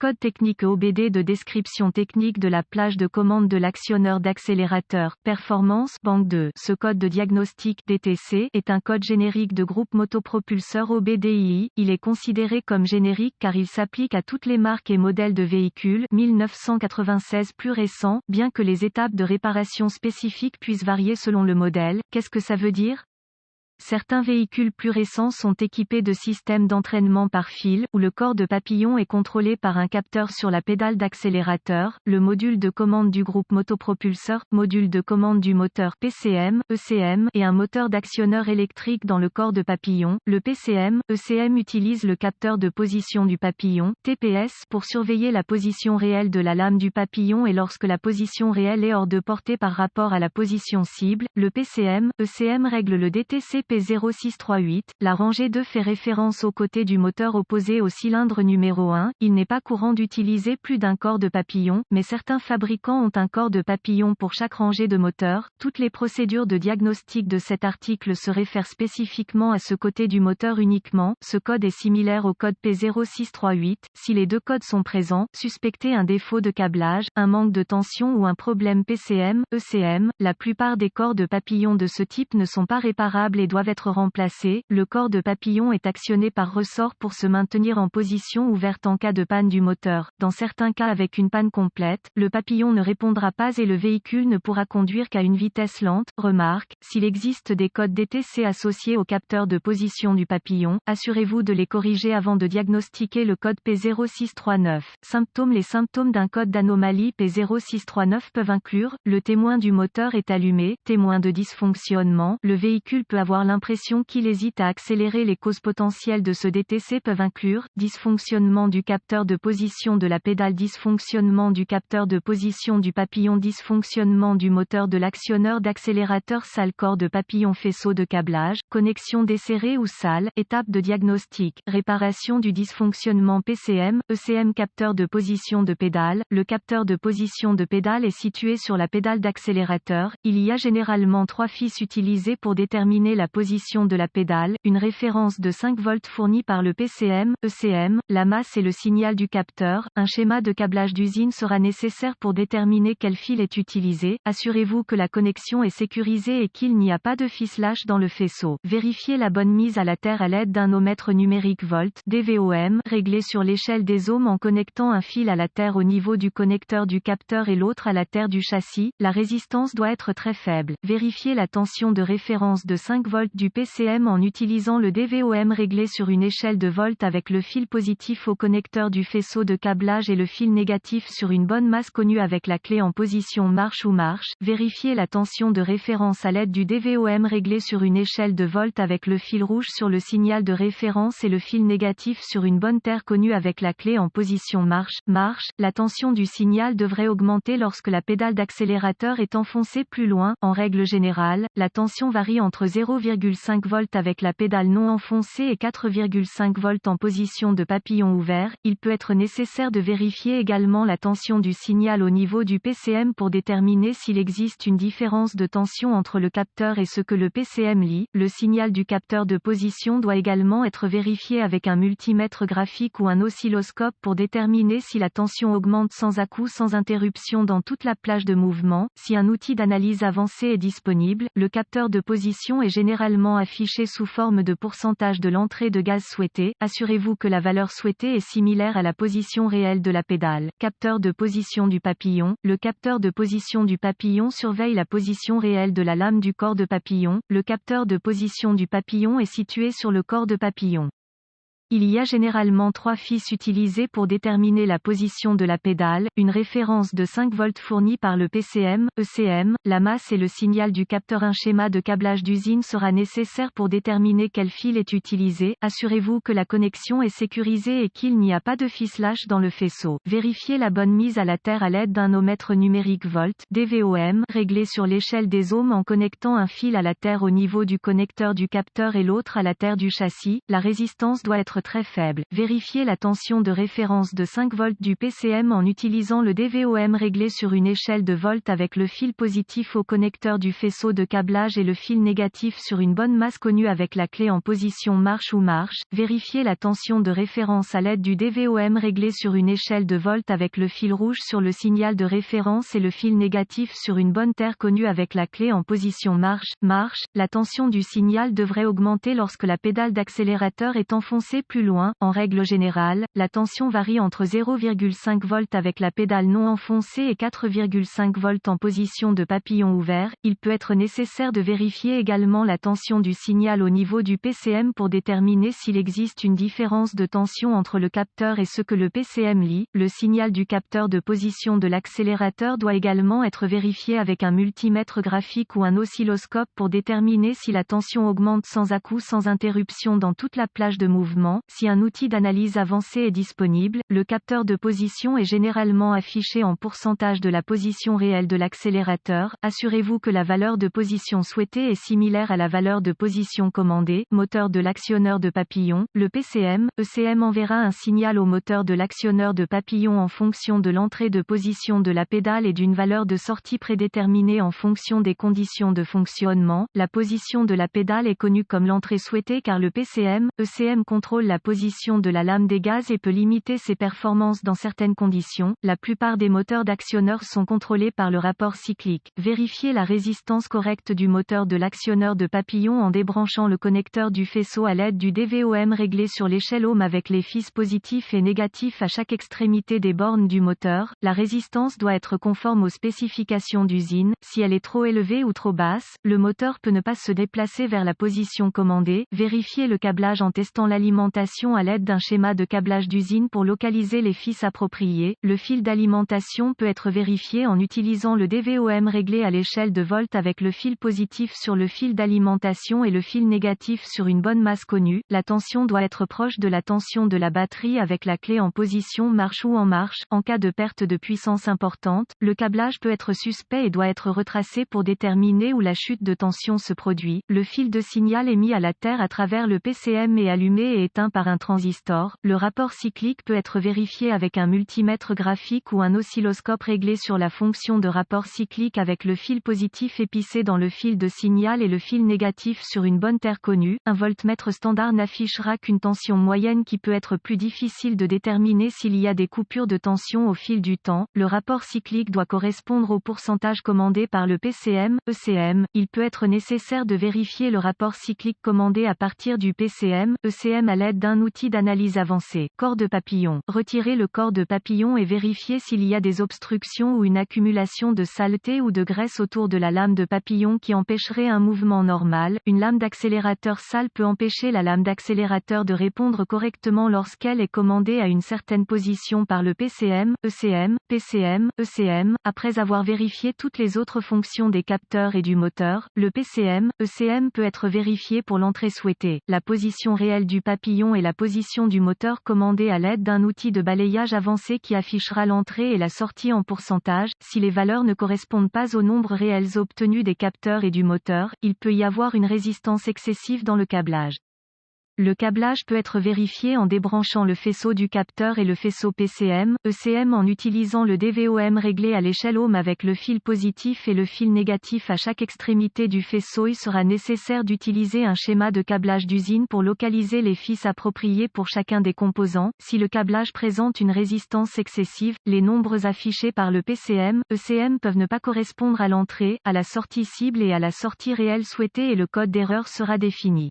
Code technique EOBD de description technique de la plage de commande de l'actionneur d'accélérateur, performance, banque 2. Ce code de diagnostic, DTC, est un code générique de groupe motopropulseur OBDII. Il est considéré comme générique car il s'applique à toutes les marques et modèles de véhicules, 1996 plus récents, bien que les étapes de réparation spécifiques puissent varier selon le modèle. Qu'est-ce que ça veut dire ? Certains véhicules plus récents sont équipés de systèmes d'entraînement par fil, où le corps de papillon est contrôlé par un capteur sur la pédale d'accélérateur, le module de commande du groupe motopropulseur, module de commande du moteur PCM, ECM, et un moteur d'actionneur électrique dans le corps de papillon. Le PCM, ECM utilise le capteur de position du papillon, TPS, pour surveiller la position réelle de la lame du papillon et lorsque la position réelle est hors de portée par rapport à la position cible. Le PCM, ECM règle le DTC P0638, la rangée 2 fait référence au côté du moteur opposé au cylindre numéro 1, il n'est pas courant d'utiliser plus d'un corps de papillon, mais certains fabricants ont un corps de papillon pour chaque rangée de moteur. Toutes les procédures de diagnostic de cet article se réfèrent spécifiquement à ce côté du moteur uniquement. Ce code est similaire au code P0638, si les deux codes sont présents, suspectez un défaut de câblage, un manque de tension ou un problème PCM, ECM, la plupart des corps de papillon de ce type ne sont pas réparables et doivent être remplacés. Le corps de papillon est actionné par ressort pour se maintenir en position ouverte en cas de panne du moteur. Dans certains cas avec une panne complète, le papillon ne répondra pas et le véhicule ne pourra conduire qu'à une vitesse lente. Remarque, s'il existe des codes DTC associés au capteur de position du papillon, assurez-vous de les corriger avant de diagnostiquer le code P0639. Symptômes. Les symptômes d'un code d'anomalie P0639 peuvent inclure, le témoin du moteur est allumé, témoin de dysfonctionnement, le véhicule peut avoir l'impression qu'il hésite à accélérer. Les causes potentielles de ce DTC peuvent inclure, dysfonctionnement du capteur de position de la pédale, dysfonctionnement du capteur de position du papillon, dysfonctionnement du moteur de l'actionneur d'accélérateur, sale corps de papillon, faisceau de câblage, connexion desserrée ou sale. Étape de diagnostic, réparation du dysfonctionnement PCM, ECM. Capteur de position de pédale, le capteur de position de pédale est situé sur la pédale d'accélérateur. Il y a généralement 3 fils utilisés pour déterminer la position de la pédale, une référence de 5 volts fournie par le PCM, ECM, la masse et le signal du capteur. Un schéma de câblage d'usine sera nécessaire pour déterminer quel fil est utilisé. Assurez-vous que la connexion est sécurisée et qu'il n'y a pas de ficelage dans le faisceau. Vérifiez la bonne mise à la terre à l'aide d'un ohmètre numérique volt, DVOM, réglé sur l'échelle des ohms en connectant un fil à la terre au niveau du connecteur du capteur et l'autre à la terre du châssis. La résistance doit être très faible. Vérifiez la tension de référence de 5 volts du PCM en utilisant le DVOM réglé sur une échelle de volts avec le fil positif au connecteur du faisceau de câblage et le fil négatif sur une bonne masse connue avec la clé en position marche ou marche. Vérifiez la tension de référence à l'aide du DVOM réglé sur une échelle de volts avec le fil rouge sur le signal de référence et le fil négatif sur une bonne terre connue avec la clé en position marche. La tension du signal devrait augmenter lorsque la pédale d'accélérateur est enfoncée plus loin. En règle générale, la tension varie entre 0,5 volts avec la pédale non enfoncée et 4,5 volts en position de papillon ouvert. Il peut être nécessaire de vérifier également la tension du signal au niveau du PCM pour déterminer s'il existe une différence de tension entre le capteur et ce que le PCM lit. Le signal du capteur de position doit également être vérifié avec un multimètre graphique ou un oscilloscope pour déterminer si la tension augmente sans à-coup sans interruption dans toute la plage de mouvement. Si un outil d'analyse avancé est disponible, le capteur de position est généralement affiché sous forme de pourcentage de l'entrée de gaz souhaitée. Assurez-vous que la valeur souhaitée est similaire à la position réelle de la pédale. Capteur de position du papillon. Le capteur de position du papillon surveille la position réelle de la lame du corps de papillon. Le capteur de position du papillon est situé sur le corps de papillon. Il y a généralement 3 fils utilisés pour déterminer la position de la pédale, une référence de 5 volts fournie par le PCM, ECM, la masse et le signal du capteur. Un schéma de câblage d'usine sera nécessaire pour déterminer quel fil est utilisé. Assurez-vous que la connexion est sécurisée et qu'il n'y a pas de ficelage dans le faisceau. Vérifiez la bonne mise à la terre à l'aide d'un ohmètre numérique volt, DVOM, réglé sur l'échelle des ohms en connectant un fil à la terre au niveau du connecteur du capteur et l'autre à la terre du châssis. La résistance doit être être très faible. Vérifiez la tension de référence de 5 volts du PCM en utilisant le DVOM réglé sur une échelle de volts avec le fil positif au connecteur du faisceau de câblage et le fil négatif sur une bonne masse connue avec la clé en position marche ou marche. Vérifiez la tension de référence à l'aide du DVOM réglé sur une échelle de volts avec le fil rouge sur le signal de référence et le fil négatif sur une bonne terre connue avec la clé en position marche. La tension du signal devrait augmenter lorsque la pédale d'accélérateur est enfoncée plus loin. En règle générale, la tension varie entre 0,5 volts avec la pédale non enfoncée et 4,5 volts en position de papillon ouvert. Il peut être nécessaire de vérifier également la tension du signal au niveau du PCM pour déterminer s'il existe une différence de tension entre le capteur et ce que le PCM lit. Le signal du capteur de position de l'accélérateur doit également être vérifié avec un multimètre graphique ou un oscilloscope pour déterminer si la tension augmente sans à-coup sans interruption dans toute la plage de mouvement. Si un outil d'analyse avancé est disponible, le capteur de position est généralement affiché en pourcentage de la position réelle de l'accélérateur. Assurez-vous que la valeur de position souhaitée est similaire à la valeur de position commandée. Moteur de l'actionneur de papillon. Le PCM/ECM enverra un signal au moteur de l'actionneur de papillon en fonction de l'entrée de position de la pédale et d'une valeur de sortie prédéterminée en fonction des conditions de fonctionnement. La position de la pédale est connue comme l'entrée souhaitée car le PCM/ECM contrôle la position de la lame des gaz et peut limiter ses performances dans certaines conditions. La plupart des moteurs d'actionneurs sont contrôlés par le rapport cyclique. Vérifiez la résistance correcte du moteur de l'actionneur de papillon en débranchant le connecteur du faisceau à l'aide du DVOM réglé sur l'échelle ohm avec les fils positifs et négatifs à chaque extrémité des bornes du moteur. La résistance doit être conforme aux spécifications d'usine. Si elle est trop élevée ou trop basse, le moteur peut ne pas se déplacer vers la position commandée. Vérifiez le câblage en testant l'alimentation à l'aide d'un schéma de câblage d'usine pour localiser les fils appropriés. Le fil d'alimentation peut être vérifié en utilisant le DVOM réglé à l'échelle de volts avec le fil positif sur le fil d'alimentation et le fil négatif sur une bonne masse connue. La tension doit être proche de la tension de la batterie avec la clé en position marche ou en marche. En cas de perte de puissance importante, le câblage peut être suspect et doit être retracé pour déterminer où la chute de tension se produit. Le fil de signal est mis à la terre à travers le PCM et allumé et éteint par un transistor. Le rapport cyclique peut être vérifié avec un multimètre graphique ou un oscilloscope réglé sur la fonction de rapport cyclique avec le fil positif épicé dans le fil de signal et le fil négatif sur une bonne terre connue. Un voltmètre standard n'affichera qu'une tension moyenne qui peut être plus difficile de déterminer s'il y a des coupures de tension au fil du temps. Le rapport cyclique doit correspondre au pourcentage commandé par le PCM/ECM. Il peut être nécessaire de vérifier le rapport cyclique commandé à partir du PCM/ECM à l'aide d'un outil d'analyse avancé. Corps de papillon. Retirez le corps de papillon et vérifiez s'il y a des obstructions ou une accumulation de saleté ou de graisse autour de la lame de papillon qui empêcherait un mouvement normal. Une lame d'accélérateur sale peut empêcher la lame d'accélérateur de répondre correctement lorsqu'elle est commandée à une certaine position par le PCM/ECM. Après avoir vérifié toutes les autres fonctions des capteurs et du moteur, le PCM/ECM peut être vérifié pour l'entrée souhaitée. La position réelle du papillon et la position du moteur commandée à l'aide d'un outil de balayage avancé qui affichera l'entrée et la sortie en pourcentage. Si les valeurs ne correspondent pas aux nombres réels obtenus des capteurs et du moteur, il peut y avoir une résistance excessive dans le câblage. Le câblage peut être vérifié en débranchant le faisceau du capteur et le faisceau PCM/ECM en utilisant le DVOM réglé à l'échelle ohm avec le fil positif et le fil négatif à chaque extrémité du faisceau. Il sera nécessaire d'utiliser un schéma de câblage d'usine pour localiser les fils appropriés pour chacun des composants. Si le câblage présente une résistance excessive, les nombres affichés par le PCM/ECM peuvent ne pas correspondre à l'entrée, à la sortie cible et à la sortie réelle souhaitée et le code d'erreur sera défini.